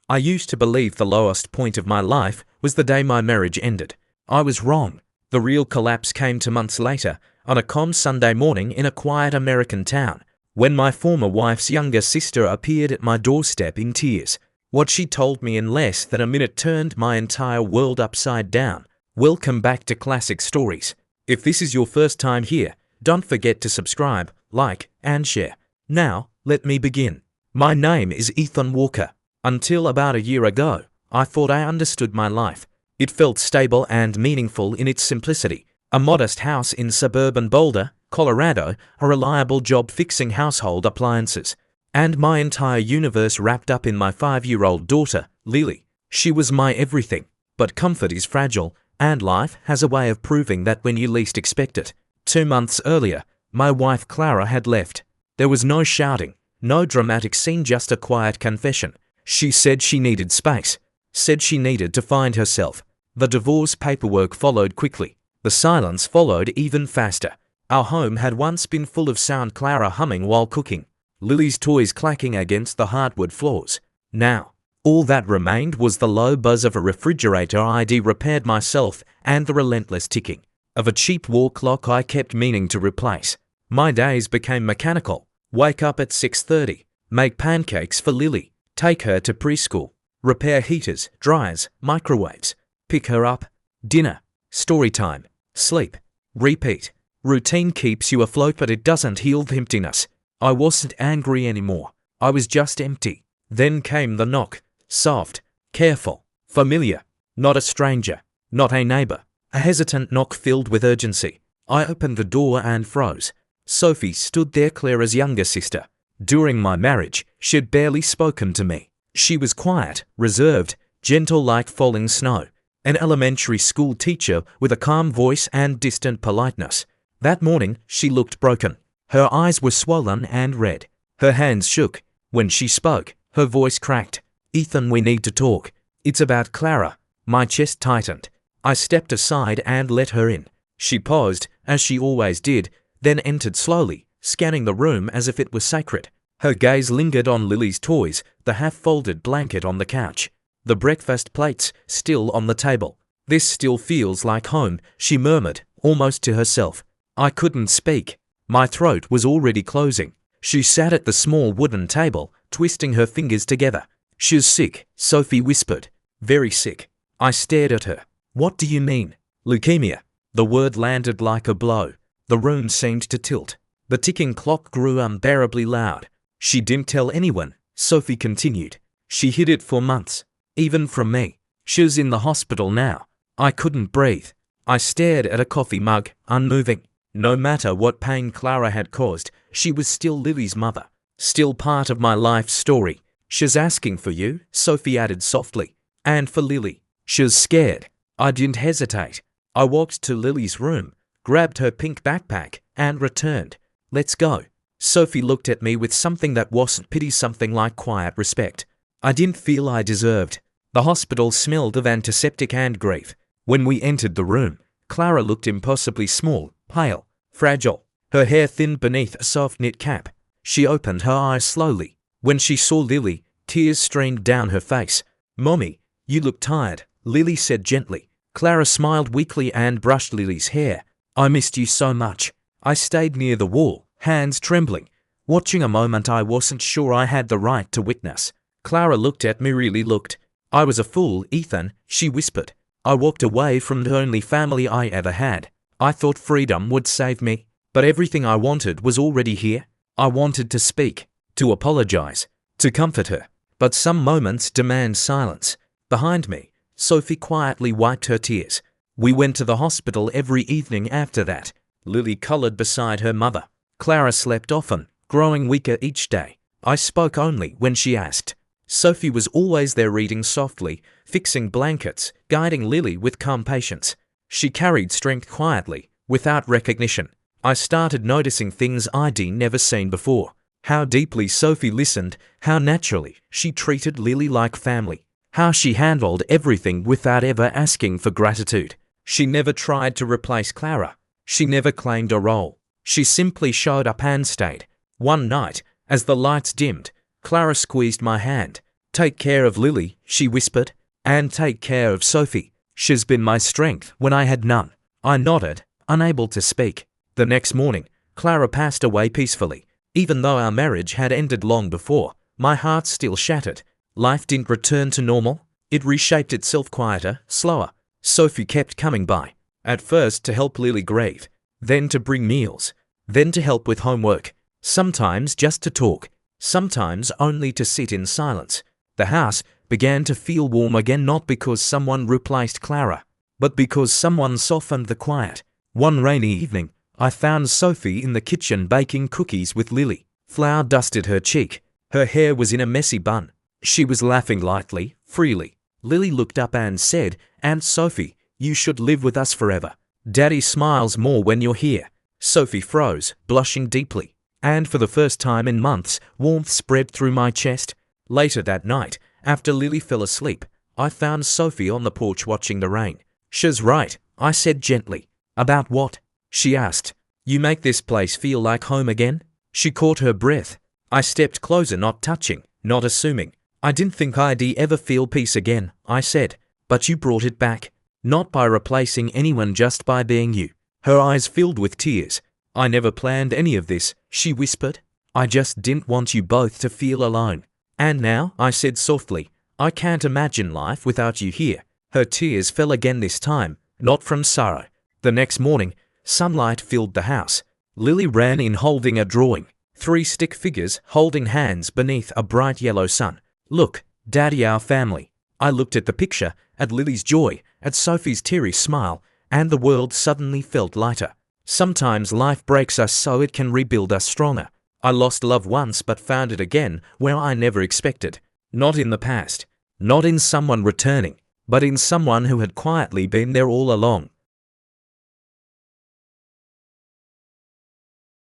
I used to believe the lowest point of my life was the day my marriage ended. I was wrong. The real collapse came 2 months later, on a calm Sunday morning in a quiet American town, when my former wife's younger sister appeared at my doorstep in tears. What she told me in less than a minute turned my entire world upside down. Welcome back to Classic Stories. If this is your first time here, don't forget to subscribe, like, and share. Now, let me begin. My name is Ethan Walker. Until about a year ago, I thought I understood my life. It felt stable and meaningful in its simplicity. A modest house in suburban Boulder, Colorado, a reliable job fixing household appliances, and my entire universe wrapped up in my 5-year-old daughter, Lily. She was my everything. But comfort is fragile, and life has a way of proving that when you least expect it. 2 months earlier, my wife Clara had left. There was no shouting, no dramatic scene, just a quiet confession. She said she needed space, said she needed to find herself. The divorce paperwork followed quickly. The silence followed even faster. Our home had once been full of sound, Clara humming while cooking, Lily's toys clacking against the hardwood floors. Now, all that remained was the low buzz of a refrigerator I'd repaired myself and the relentless ticking of a cheap wall clock I kept meaning to replace. My days became mechanical. Wake up at 6:30, make pancakes for Lily, take her to preschool, repair heaters, dryers, microwaves, pick her up, dinner, story time, sleep, repeat. Routine keeps you afloat, but it doesn't heal the emptiness. I wasn't angry anymore. I was just empty. Then came the knock. Soft, careful, familiar. Not a stranger, not a neighbor. A hesitant knock filled with urgency. I opened the door and froze. Sophie stood there, Clara's younger sister. During my marriage, she'd barely spoken to me. She was quiet, reserved, gentle like falling snow. An elementary school teacher with a calm voice and distant politeness. That morning, she looked broken. Her eyes were swollen and red. Her hands shook. When she spoke, her voice cracked. "Ethan, we need to talk. It's about Clara." My chest tightened. I stepped aside and let her in. She paused, as she always did, then entered slowly, scanning the room as if it was sacred. Her gaze lingered on Lily's toys, the half-folded blanket on the couch, the breakfast plates still on the table. "This still feels like home," she murmured, almost to herself. I couldn't speak. My throat was already closing. She sat at the small wooden table, twisting her fingers together. "She's sick," Sophie whispered. "Very sick." I stared at her. "What do you mean?" "Leukemia." The word landed like a blow. The room seemed to tilt. The ticking clock grew unbearably loud. "She didn't tell anyone," Sophie continued. "She hid it for months, even from me. She's in the hospital now." I couldn't breathe. I stared at a coffee mug, unmoving. No matter what pain Clara had caused, she was still Lily's mother, still part of my life story. "She's asking for you," Sophie added softly. "And for Lily. She's scared." I didn't hesitate. I walked to Lily's room, grabbed her pink backpack, and returned. "Let's go." Sophie looked at me with something that wasn't pity, something like quiet respect. I didn't feel I deserved. The hospital smelled of antiseptic and grief. When we entered the room, Clara looked impossibly small, pale, fragile, her hair thin beneath a soft knit cap. She opened her eyes slowly. When she saw Lily, tears streamed down her face. "Mommy, you look tired," Lily said gently. Clara smiled weakly and brushed Lily's hair. "I missed you so much." I stayed near the wall, hands trembling, watching a moment I wasn't sure I had the right to witness. Clara looked at me, really looked. "I was a fool, Ethan," she whispered. "I walked away from the only family I ever had. I thought freedom would save me, but everything I wanted was already here." I wanted to speak, to apologize, to comfort her, but some moments demand silence. Behind me, Sophie quietly wiped her tears. We went to the hospital every evening after that. Lily colored beside her mother. Clara slept often, growing weaker each day. I spoke only when she asked. Sophie was always there, reading softly, fixing blankets, guiding Lily with calm patience. She carried strength quietly, without recognition. I started noticing things I'd never seen before. How deeply Sophie listened, how naturally she treated Lily like family, how she handled everything without ever asking for gratitude. She never tried to replace Clara. She never claimed a role. She simply showed up and stayed. One night, as the lights dimmed, Clara squeezed my hand. Take care of Lily, she whispered, and take care of Sophie. She's been my strength when I had none. I nodded, unable to speak. The next morning, Clara passed away peacefully. Even though our marriage had ended long before, my heart still shattered. Life didn't return to normal. It reshaped itself quieter, slower. Sophie kept coming by, at first to help Lily grieve, then to bring meals, then to help with homework, sometimes just to talk, sometimes only to sit in silence. The house began to feel warm again, not because someone replaced Clara, but because someone softened the quiet. One rainy evening, I found Sophie in the kitchen baking cookies with Lily. Flour dusted her cheek. Her hair was in a messy bun. She was laughing lightly, freely. Lily looked up and said, "Aunt Sophie, you should live with us forever. Daddy smiles more when you're here." Sophie froze, blushing deeply. And for the first time in months, warmth spread through my chest. Later that night, after Lily fell asleep, I found Sophie on the porch watching the rain. "She's right," I said gently. "About what?" she asked. "You make this place feel like home again?" She caught her breath. I stepped closer, not touching, not assuming. "I didn't think I'd ever feel peace again," I said. "But you brought it back. Not by replacing anyone, just by being you." Her eyes filled with tears. "I never planned any of this," she whispered. "I just didn't want you both to feel alone." "And now," I said softly, "I can't imagine life without you here." Her tears fell again, this time, not from sorrow. The next morning, sunlight filled the house. Lily ran in holding a drawing. 3 stick figures holding hands beneath a bright yellow sun. "Look, Daddy, our family." I looked at the picture, at Lily's joy, at Sophie's teary smile, and the world suddenly felt lighter. Sometimes life breaks us so it can rebuild us stronger. I lost love once but found it again where I never expected. Not in the past, not in someone returning, but in someone who had quietly been there all along.